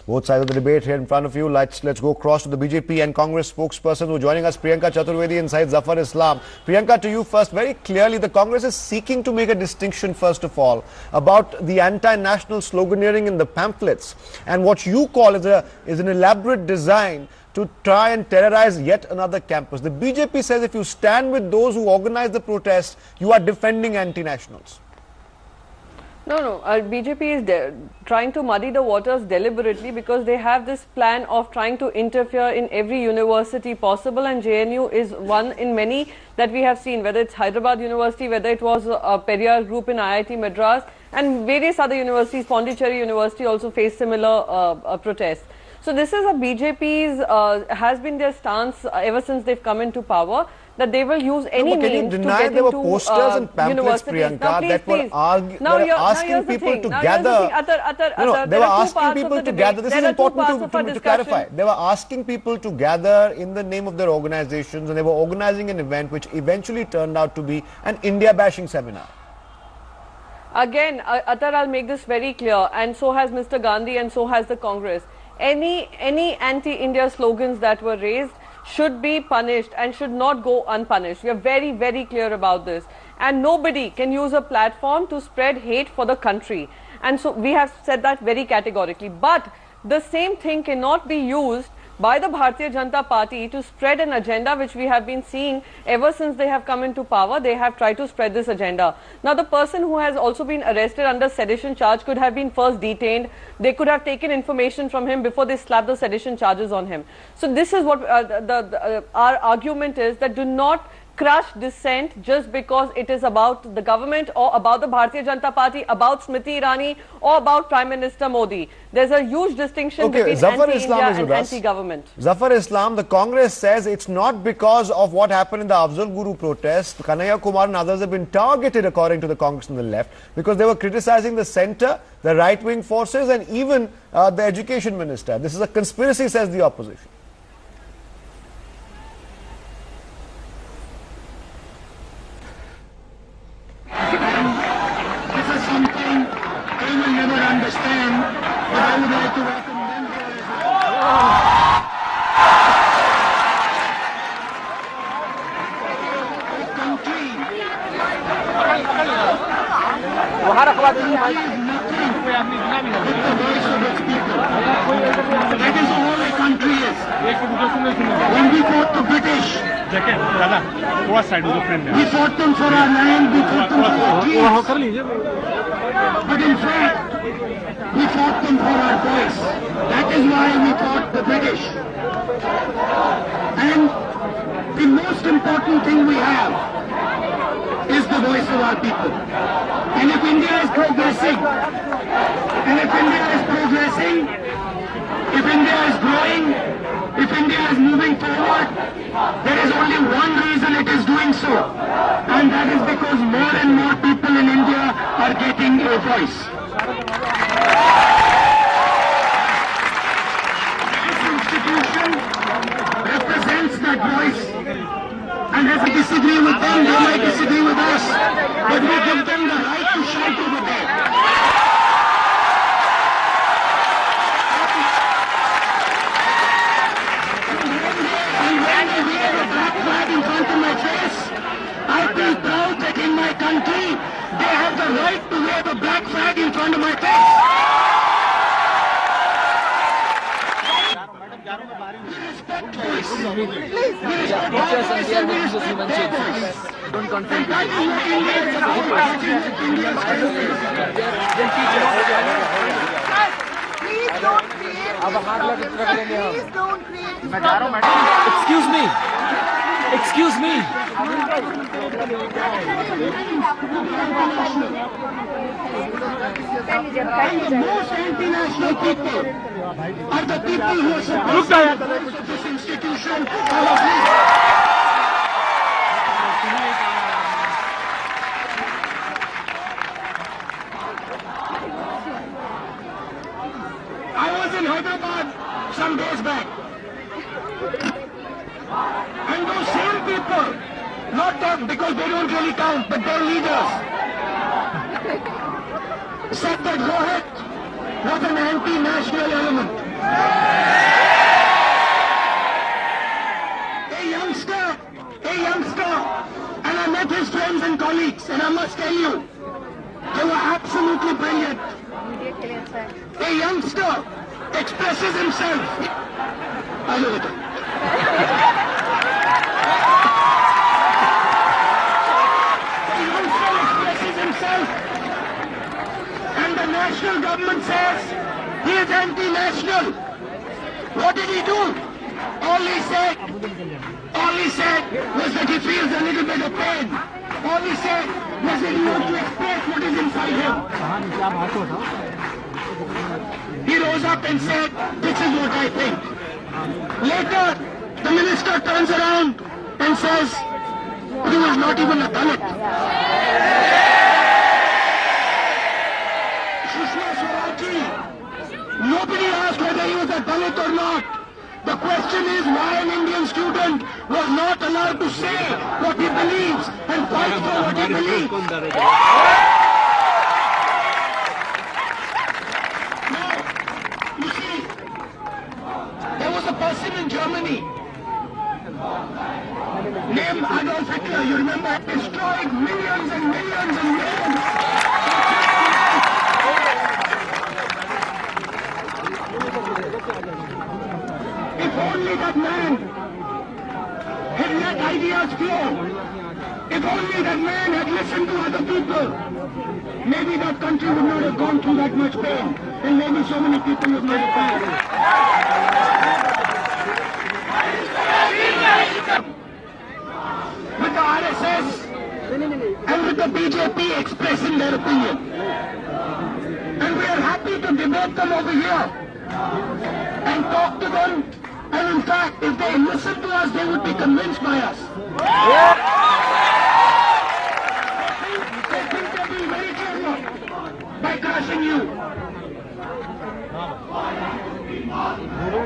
both sides of the debate here in front of you. Let's go across to the BJP and Congress spokesperson who are joining us, Priyanka Chaturvedi and Syed Zafar Islam. Priyanka, to you first. Very clearly, the Congress is seeking to make a distinction, first of all, about the anti-national sloganeering in the pamphlets and what you call is an elaborate design to try and terrorize yet another campus. The BJP says if you stand with those who organize the protests, you are defending anti-nationals. No. BJP is trying to muddy the waters deliberately because they have this plan of trying to interfere in every university possible, and JNU is one in many that we have seen, whether it's Hyderabad University, whether it was a Periyar group in IIT Madras, and various other universities. Pondicherry University also faced similar protests. So this is a BJP's, has been their stance ever since they've come into power, that they will use any means to get there were into posters and pamphlets, Priyanka, that were asking people to gather. They were asking people to gather. This is important to clarify. They were asking people to gather in the name of their organizations, and they were organizing an event which eventually turned out to be an India-bashing seminar. Again, Atar, I'll make this very clear, and so has Mr. Gandhi and so has the Congress. Any anti-India slogans that were raised should be punished and should not go unpunished. We are very, very clear about this. And nobody can use a platform to spread hate for the country. And so we have said that very categorically. But the same thing cannot be used by the Bharatiya Janata Party to spread an agenda which we have been seeing ever since they have come into power. They have tried to spread this agenda. Now, the person who has also been arrested under sedition charge could have been first detained. They could have taken information from him before they slapped the sedition charges on him. So this is what our argument is, that do not crush dissent just because it is about the government or about the Bharatiya Janata Party, about Smriti Irani or about Prime Minister Modi. There's a huge distinction between anti-India and anti-government. Zafar Islam, the Congress says it's not because of what happened in the Afzal Guru protest. Kanhaiya Kumar and others have been targeted, according to the Congress and the left, because they were criticizing the centre, the right-wing forces and even the education minister. This is a conspiracy, says the opposition. Understand, but I would like to recommend that is all a country is. When we fought the British, we fought them for our land, we fought them for our dreams. But in fact, we fought them for our voice. That is why we fought the British. And the most important thing we have is the voice of our people. And if India is progressing, if India is growing, if India is moving forward, there is only one reason it is doing so. And that is because more and more people in India are getting a voice. This institution represents that voice. And if we disagree with them, they might disagree with us. But we give them the right to shout over there. I feel proud that in my country, they have the right to wave a black flag in front of my face. Don't confront Excuse me. Excuse me. Most anti-national people are the people who are supposed to this institution. I was in Hyderabad some days back. And those same people, not that because they don't really count, but their leaders, said that Rohit was an anti-national element. Minister expresses himself. And the national government says he is anti-national. What did he do? All he said was that he feels a little bit of pain. All he said was that he wants to express what is inside him. He rose up and said, this is what I think. Later, the minister turns around and says, he was not even a Dalit. Sushma Swaraj, nobody asked whether he was a Dalit or not. The question is why an Indian student was not allowed to say what he believes and fight for what he believes. Now, you see, there was a person in Germany named Adolf Hitler. You remember, destroyed millions and millions and millions. If only that man had let ideas flow, if only that man had listened to other people, maybe that country would not have gone through that much pain, and maybe so many people would not have died. With the RSS and with the BJP expressing their opinion. And we are happy to debate them over here and talk to them. And in fact, if they listen to us, they would be convinced by us. They think they're being very clever by crushing you.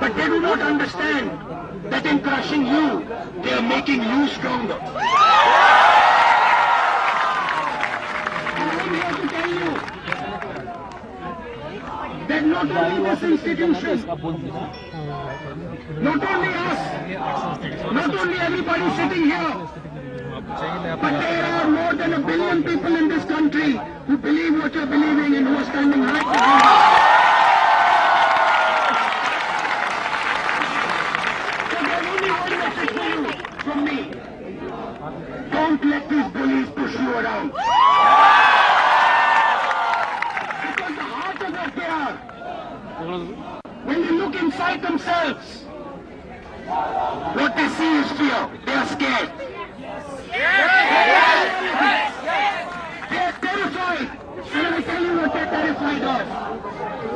But they do not understand that in crushing you, they are making you stronger. And I'm here to tell you that not only this institution, not only us, not only everybody sitting here, but there are more than 1 billion people in this country who believe what you're believing and who are standing right behind you. So there's only one message for you from me. Don't let these bullies push you around. Because the heart of what they are, when they look inside themselves, what they see is fear. They are scared. They are terrified. And I tell you what they're terrified of.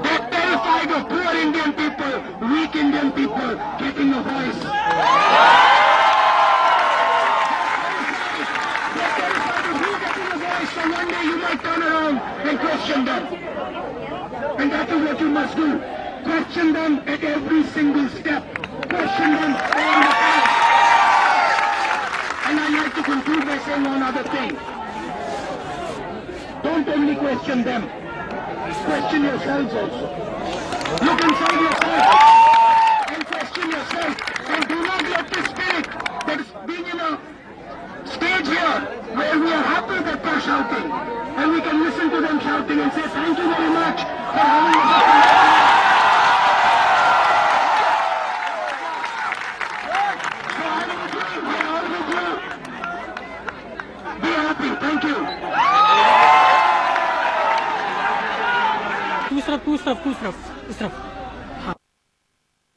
They're terrified of poor Indian people, weak Indian people getting a voice. They're terrified of you getting a voice, so one day you might turn around and question them. And that is what you must do. Question them at every single step. Question them all the time. And I'd like to conclude by saying one other thing. Don't only question them. Question yourselves also. Look inside yourself and question yourself. And do not let the spirit that is being in a stage here where we are happy that they're shouting. And we can listen to them shouting and say, thank you very much for having us. Thank you.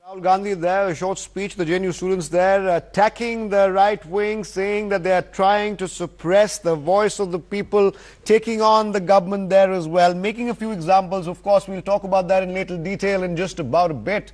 Rahul Gandhi there, a short speech, the JNU students there attacking the right wing, saying that they are trying to suppress the voice of the people, taking on the government there as well, making a few examples. Of course, we'll talk about that in little detail in just about a bit.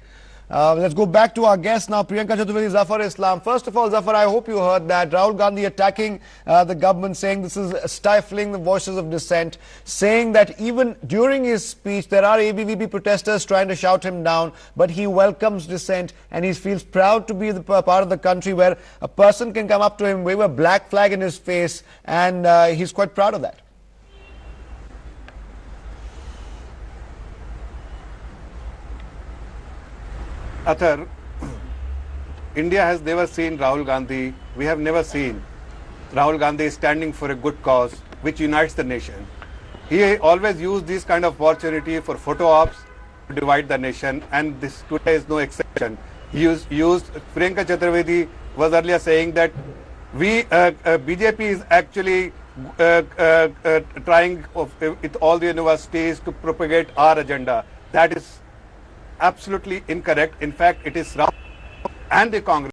Let's go back to our guest now, Priyanka Chaturvedi, Zafar Islam. First of all, Zafar, I hope you heard that. Rahul Gandhi attacking the government, saying this is stifling the voices of dissent, saying that even during his speech, there are ABVP protesters trying to shout him down, but he welcomes dissent and he feels proud to be the part of the country where a person can come up to him, wave a black flag in his face, and he's quite proud of that. Athar, India has never seen Rahul Gandhi. We have never seen Rahul Gandhi standing for a good cause which unites the nation. He always used this kind of opportunity for photo ops to divide the nation, and this today is no exception. Priyanka Chaturvedi was earlier saying that BJP is actually trying with all the universities to propagate our agenda. That is absolutely incorrect. In fact, it is Rahul and the Congress